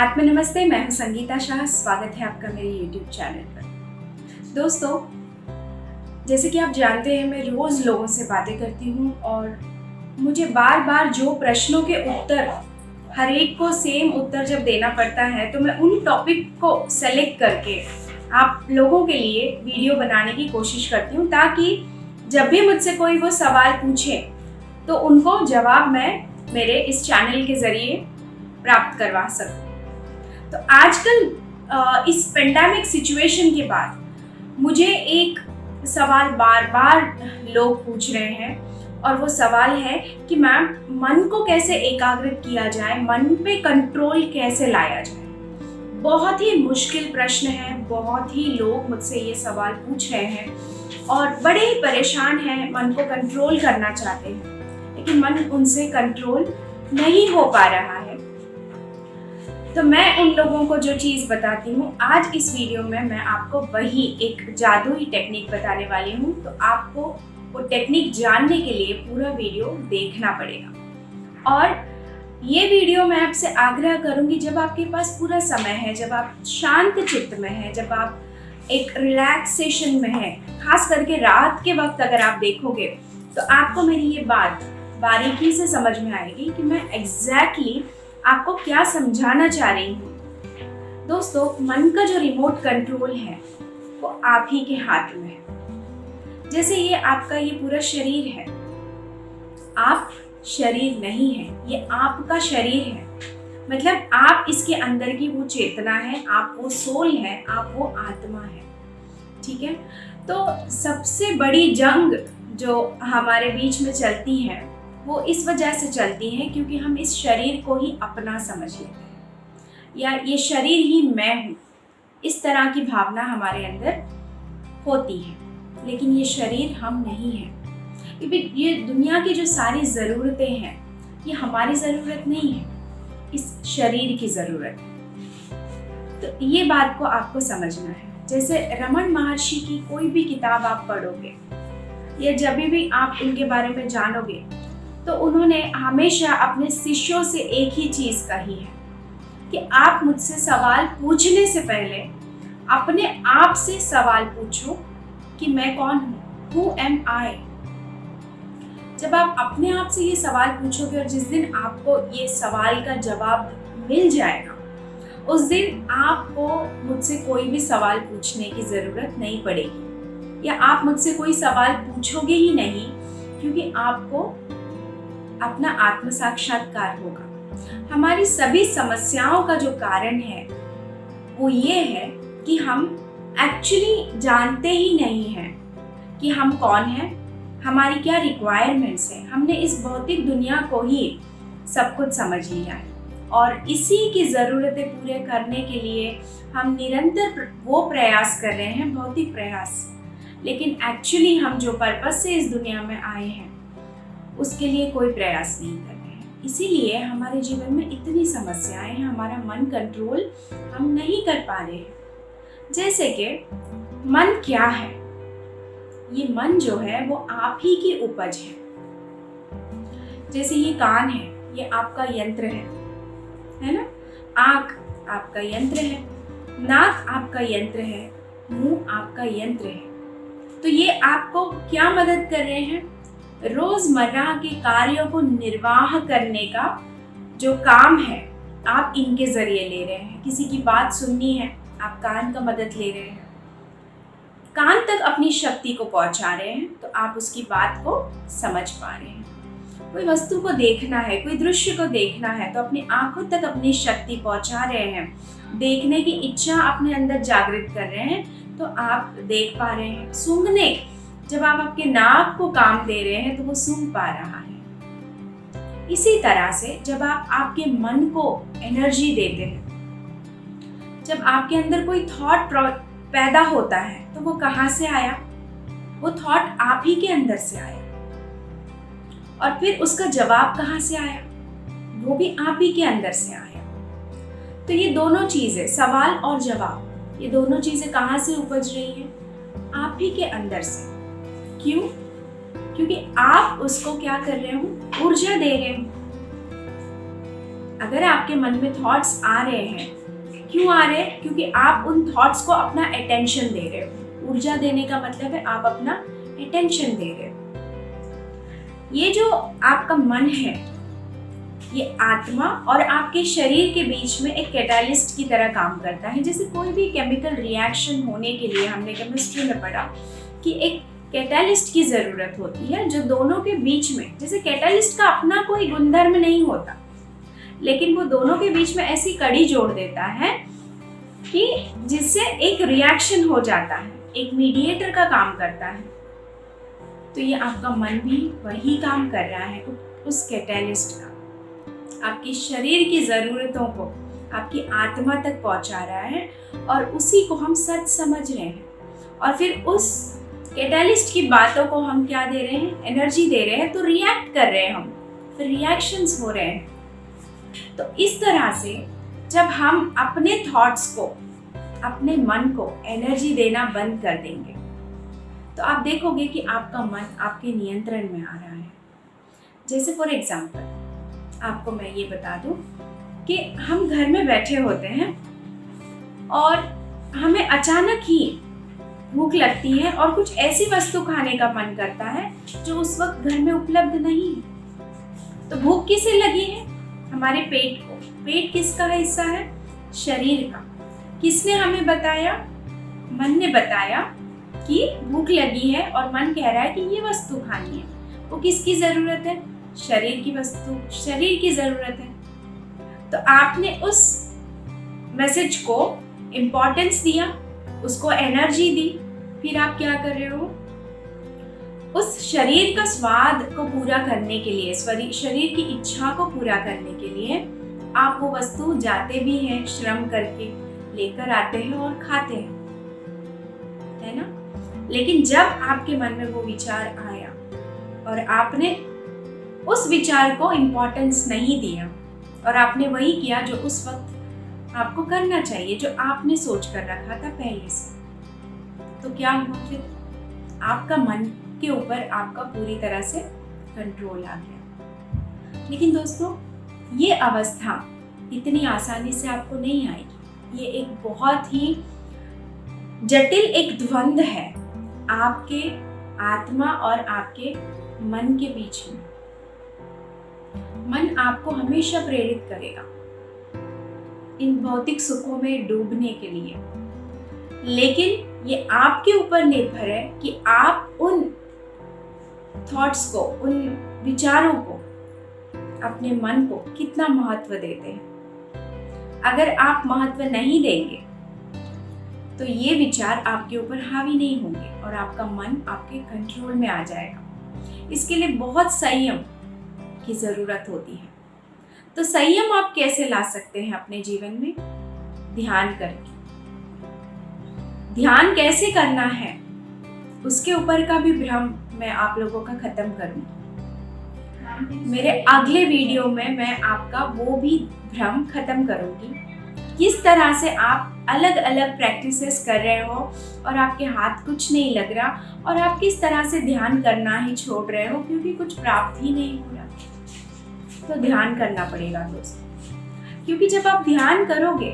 आत्म नमस्ते। मैं हूं संगीता शाह। स्वागत है आपका मेरे YouTube चैनल पर। दोस्तों, जैसे कि आप जानते हैं, मैं रोज़ लोगों से बातें करती हूं और मुझे बार बार जो प्रश्नों के उत्तर, हर एक को सेम उत्तर जब देना पड़ता है, तो मैं उन टॉपिक को सेलेक्ट करके आप लोगों के लिए वीडियो बनाने की कोशिश करती हूँ, ताकि जब भी मुझसे कोई वो सवाल पूछे तो उनको जवाब मैं मेरे इस चैनल के ज़रिए प्राप्त करवा सकूँ। तो आजकल इस पेंडेमिक सिचुएशन के बाद मुझे एक सवाल बार बार लोग पूछ रहे हैं, और वो सवाल है कि मैम, मन को कैसे एकाग्रित किया जाए, मन पे कंट्रोल कैसे लाया जाए। बहुत ही मुश्किल प्रश्न है। बहुत ही लोग मुझसे ये सवाल पूछ रहे हैं और बड़े ही परेशान हैं, मन को कंट्रोल करना चाहते हैं, लेकिन मन उनसे कंट्रोल नहीं हो पा रहा है। तो मैं उन लोगों को जो चीज़ बताती हूँ, आज इस वीडियो में मैं आपको वही एक जादुई टेक्निक बताने वाली हूँ। तो आपको वो टेक्निक जानने के लिए पूरा वीडियो देखना पड़ेगा। और ये वीडियो मैं आपसे आग्रह करूँगी, जब आपके पास पूरा समय है, जब आप शांत चित्त में हैं, जब आप एक रिलैक्सेशन में हैं, खास करके रात के वक्त अगर आप देखोगे तो आपको मेरी ये बात बारीकी से समझ में आएगी कि मैं एग्जैक्टली आपको क्या समझाना चाह रही हूँ। दोस्तों, मन का जो रिमोट कंट्रोल है वो आप ही के हाथ में है। जैसे ये आपका ये पूरा शरीर है, आप शरीर नहीं है, ये आपका शरीर है। मतलब आप इसके अंदर की वो चेतना है, आप वो सोल है, आप वो आत्मा है। ठीक है। तो सबसे बड़ी जंग जो हमारे बीच में चलती है वो इस वजह से चलती है क्योंकि हम इस शरीर को ही अपना समझ लेते हैं, या ये शरीर ही मैं हूँ, इस तरह की भावना हमारे अंदर होती है। लेकिन ये शरीर हम नहीं हैं, क्योंकि ये दुनिया की जो सारी ज़रूरतें हैं ये हमारी ज़रूरत नहीं है, इस शरीर की ज़रूरत है। तो ये बात को आपको समझना है। जैसे रमन महर्षि की कोई भी किताब आप पढ़ोगे या जब भी आप उनके बारे में जानोगे, तो उन्होंने हमेशा अपने शिष्यों से एक ही चीज़ कही है कि आप मुझसे सवाल पूछने से पहले अपने आप से सवाल पूछो कि मैं कौन हूँ, Who am I? जब आप अपने आप से ये सवाल पूछोगे और जिस दिन आपको ये सवाल का जवाब मिल जाएगा, उस दिन आपको मुझसे कोई भी सवाल पूछने की ज़रूरत नहीं पड़ेगी, या आप मुझसे कोई सवाल पूछोगे ही नहीं, क्योंकि आपको अपना आत्म साक्षात्कार होगा। हमारी सभी समस्याओं का जो कारण है वो ये है कि हम एक्चुअली जानते ही नहीं हैं कि हम कौन हैं, हमारी क्या रिक्वायरमेंट्स हैं। हमने इस भौतिक दुनिया को ही सब कुछ समझ लिया है और इसी की ज़रूरतें पूरे करने के लिए हम निरंतर वो प्रयास कर रहे हैं, भौतिक प्रयास। लेकिन एक्चुअली हम जो पर्पस से इस दुनिया में आए हैं उसके लिए कोई प्रयास नहीं कर रहे हैं। इसीलिए हमारे जीवन में इतनी समस्याएं हैं, हमारा मन कंट्रोल हम नहीं कर पा रहे हैं। जैसे कि मन क्या है? ये मन जो है वो आप ही की उपज है। जैसे ये कान है, ये आपका यंत्र है ना? आँख आपका यंत्र है, नाक आपका यंत्र है, मुंह आपका यंत्र है। तो ये आपको क्या मदद कर रहे हैं? रोजमर्रा के कार्यों को निर्वाह करने का जो काम है आप इनके जरिए ले रहे हैं। किसी की बात सुननी है, आप कान का मदद ले रहे हैं, कान तक अपनी शक्ति को पहुंचा रहे हैं, तो आप उसकी बात को समझ पा रहे हैं। कोई वस्तु को देखना है, कोई दृश्य को देखना है, तो अपनी आंखों तक अपनी शक्ति पहुंचा रहे हैं, देखने की इच्छा अपने अंदर जागृत कर रहे हैं, तो आप देख पा रहे हैं। सूंघने, जब आप आपके नाक को काम दे रहे हैं तो वो सूंघ पा रहा है। इसी तरह से जब आप आपके मन को एनर्जी देते हैं, जब आपके अंदर कोई थॉट पैदा होता है, तो वो कहाँ से आया? वो थॉट आप ही के अंदर से आया, और फिर उसका जवाब कहाँ से आया? वो भी आप ही के अंदर से आया। तो ये दोनों चीजें, सवाल और जवाब, ये दोनों चीजें कहाँ से उपज रही हैं? आप ही के अंदर से। क्यों? क्योंकि आप उसको क्या कर रहे हो? ऊर्जा दे रहे हो। अगर आपके मन में थॉट्स आ रहे हैं, क्यों आ रहे हैं? क्योंकि आप उन थॉट्स को अपना अटेंशन दे रहे हो। ऊर्जा देने का मतलब है आप अपना अटेंशन दे रहे हो। ये जो आपका मन है, ये आत्मा और आपके शरीर के बीच में एक कैटालिस्ट की तरह काम करता है। जैसे कोई भी केमिकल रिएक्शन होने के लिए हमने केमिस्ट्री में पढ़ा कि एक कैटालिस्ट की जरूरत होती है, जो दोनों के बीच में, जैसे कैटालिस्ट का अपना कोई गुणधर्म नहीं होता, लेकिन वो दोनों के बीच में ऐसी कड़ी जोड़ देता है कि जिससे एक रिएक्शन हो जाता है, एक मीडिएटर का काम करता है। तो ये आपका मन भी वही काम कर रहा है, उस कैटालिस्ट का। आपके शरीर की ज़रूरतों को आपकी आत्मा तक पहुंचा रहा है और उसी को हम सच समझ रहे हैं, और फिर उस कैटालिस्ट की बातों को हम क्या दे रहे हैं? एनर्जी दे रहे हैं। तो रिएक्ट कर रहे हैं हम, फिर रिएक्शंस हो रहे हैं। तो इस तरह से जब हम अपने थॉट्स को, अपने मन को एनर्जी देना बंद कर देंगे, तो आप देखोगे कि आपका मन आपके नियंत्रण में आ रहा है। जैसे फॉर एग्जाम्पल आपको मैं ये बता दूं कि हम घर में बैठे होते हैं और हमें अचानक ही भूख लगती है और कुछ ऐसी वस्तु खाने का मन करता है जो उस वक्त घर में उपलब्ध नहीं है। तो भूख किसे लगी है? हमारे पेट को। पेट किसका हिस्सा है? शरीर का। किसने हमें बताया? मन ने बताया कि भूख लगी है और मन कह रहा है कि ये वस्तु खानी है। वो किसकी जरूरत है? शरीर की वस्तु, शरीर की जरूरत है। तो आपने उस मैसेज को इम्पोर्टेंस दिया, उसको एनर्जी दी, फिर आप क्या कर रहे हो? उस शरीर का स्वाद को पूरा करने के लिए, शरीर की इच्छा को पूरा करने के लिए आप वो वस्तु जाते भी हैं, श्रम करके लेकर आते हैं और खाते हैं, है ना? लेकिन जब आपके मन में वो विचार आया और आपने उस विचार को इम्पोर्टेंस नहीं दिया और आपने वही किया जो उस वक्त आपको करना चाहिए, जो आपने सोच कर रखा था पहले से, तो क्या हुआ? फिर आपका मन के ऊपर आपका पूरी तरह से कंट्रोल आ गया। लेकिन दोस्तों, ये अवस्था इतनी आसानी से आपको नहीं आएगी। ये एक बहुत ही जटिल एक द्वंद्व है आपके आत्मा और आपके मन के बीच में। मन आपको हमेशा प्रेरित करेगा इन भौतिक सुखों में डूबने के लिए, लेकिन ये आपके ऊपर निर्भर है कि आप उन थॉट्स को, उन विचारों को, अपने मन को कितना महत्व देते हैं। अगर आप महत्व नहीं देंगे तो ये विचार आपके ऊपर हावी नहीं होंगे और आपका मन आपके कंट्रोल में आ जाएगा। इसके लिए बहुत संयम की जरूरत होती है। तो संयम आप कैसे ला सकते हैं अपने जीवन में? ध्यान करके। ध्यान कैसे करना है उसके ऊपर का भी भ्रम मैं आप लोगों का खत्म करूंगी। मेरे अगले वीडियो में मैं आपका वो भी भ्रम खत्म करूंगी, किस तरह से आप अलग अलग प्रैक्टिसेस कर रहे हो और आपके हाथ कुछ नहीं लग रहा और आप किस तरह से ध्यान करना ही छोड़ रहे हो क्योंकि कुछ प्राप्त ही नहीं हो रहा। तो ध्यान करना पड़ेगा दोस्तों, क्योंकि जब आप ध्यान करोगे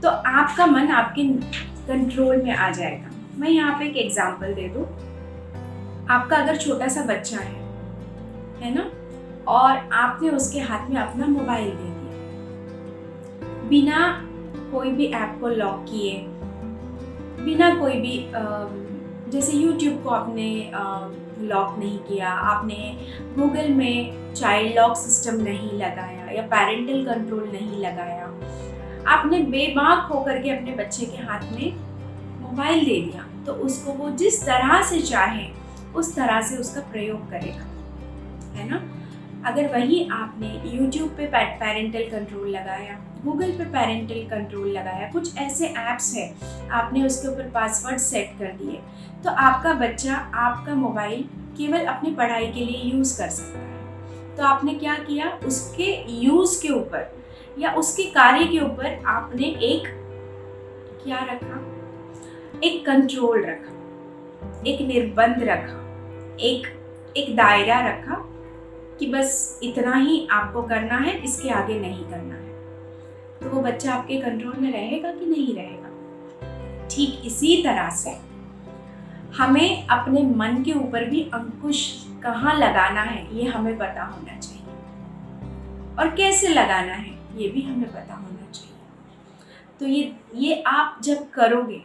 तो आपका मन आपके कंट्रोल में आ जाएगा। मैं यहाँ पे एक एग्जांपल दे दूँ। आपका अगर छोटा सा बच्चा है ना, और आपने उसके हाथ में अपना मोबाइल दे दिया, बिना कोई भी ऐप को लॉक किए, बिना कोई भी जैसे YouTube को आपने लॉक नहीं किया, आपने गूगल में चाइल्ड लॉक सिस्टम नहीं लगाया या पेरेंटल कंट्रोल नहीं लगाया, आपने बेबाक होकर के अपने बच्चे के हाथ में मोबाइल दे दिया, तो उसको वो जिस तरह से चाहे उस तरह से उसका प्रयोग करेगा, है ना? अगर वही आपने YouTube पे पेरेंटल कंट्रोल लगाया, गूगल पे पेरेंटल कंट्रोल लगाया, कुछ ऐसे ऐप्स है आपने उसके ऊपर पासवर्ड सेट कर दिए, तो आपका बच्चा आपका मोबाइल केवल अपनी पढ़ाई के लिए यूज़ कर सकता है। तो आपने क्या किया? उसके यूज़ के ऊपर या उसके कार्य के ऊपर आपने एक क्या रखा? एक कंट्रोल रखा, एक निर्बंध रखा, एक दायरा रखा कि बस इतना ही आपको करना है, इसके आगे नहीं करना है, तो वो बच्चा आपके कंट्रोल में रहेगा कि नहीं रहेगा। ठीक इसी तरह से हमें अपने मन के ऊपर भी अंकुश कहाँ लगाना है ये हमें पता होना चाहिए, और कैसे लगाना है ये भी हमें पता होना चाहिए। तो ये आप जब करोगे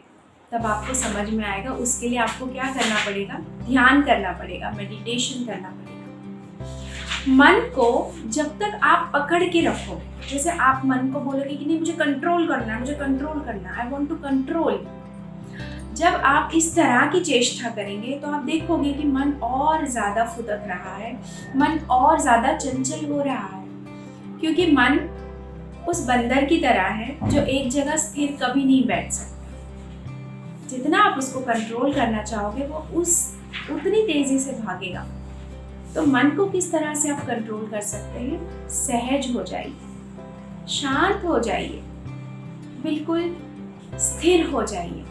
तब आपको समझ में आएगा। उसके लिए आपको क्या करना पड़ेगा, ध्यान करना पड़ेगा, मेडिटेशन करना पड़ेगा। मन को जब तक आप पकड़ के रखोगे, जैसे आप मन को बोलोगे कि नहीं मुझे कंट्रोल करना है, मुझे कंट्रोल करना है, आई वांट टू कंट्रोल। जब आप इस तरह की चेष्टा करेंगे तो आप देखोगे कि मन और ज़्यादा फुदक रहा है, मन और ज़्यादा चंचल हो रहा है, क्योंकि मन उस बंदर की तरह है जो एक जगह स्थिर कभी नहीं बैठ सकता। जितना आप उसको कंट्रोल करना चाहोगे वो उतनी तेजी से भागेगा। तो मन को किस तरह से आप कंट्रोल कर सकते हैं? सहज हो जाइए, शांत हो जाइए, बिल्कुल स्थिर हो जाइए।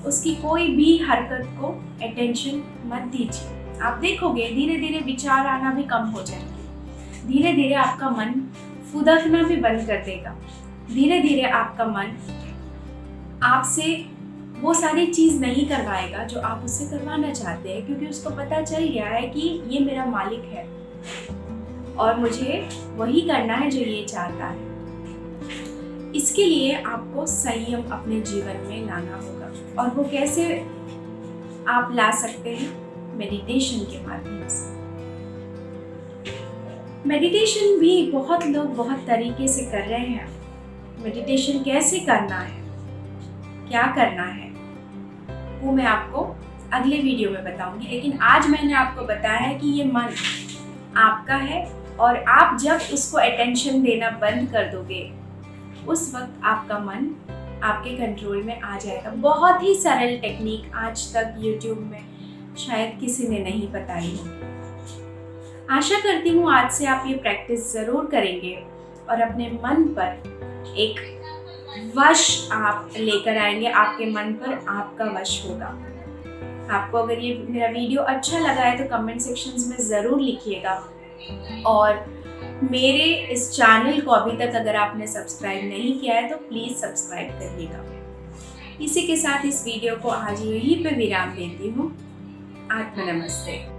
उसकी कोई भी हरकत को अटेंशन मत दीजिए। आप देखोगे धीरे धीरे विचार आना भी कम हो जाएंगे, धीरे धीरे आपका मन फुदकना भी बंद कर देगा, धीरे धीरे आपका मन आपसे वो सारी चीज़ नहीं करवाएगा जो आप उससे करवाना चाहते हैं, क्योंकि उसको पता चल गया है कि ये मेरा मालिक है और मुझे वही करना है जो ये चाहता है। इसके लिए आपको संयम अपने जीवन में लाना होगा, और वो कैसे आप ला सकते हैं? मेडिटेशन के माध्यम से। मेडिटेशन भी बहुत लोग बहुत तरीके से कर रहे हैं। मेडिटेशन कैसे करना है, क्या करना है, वो मैं आपको अगले वीडियो में बताऊंगी। लेकिन आज मैंने आपको बताया है कि ये मन आपका है, और आप जब उसको अटेंशन देना बंद कर दोगे उस वक्त आपका मन आपके कंट्रोल में आ जाएगा। बहुत ही सरल टेक्निक, आज तक YouTube में शायद किसी ने नहीं बताई होगी। आशा करती हूँ आज से आप ये प्रैक्टिस ज़रूर करेंगे और अपने मन पर एक वश आप लेकर आएंगे। आपके मन पर आपका वश होगा। आपको अगर ये मेरा वीडियो अच्छा लगा है तो कमेंट सेक्शंस में ज़रूर लिखिएगा, और मेरे इस चैनल को अभी तक अगर आपने सब्सक्राइब नहीं किया है तो प्लीज़ सब्सक्राइब करिएगा। इसी के साथ इस वीडियो को आज यहीं पे विराम देती हूँ। आत्मा नमस्ते।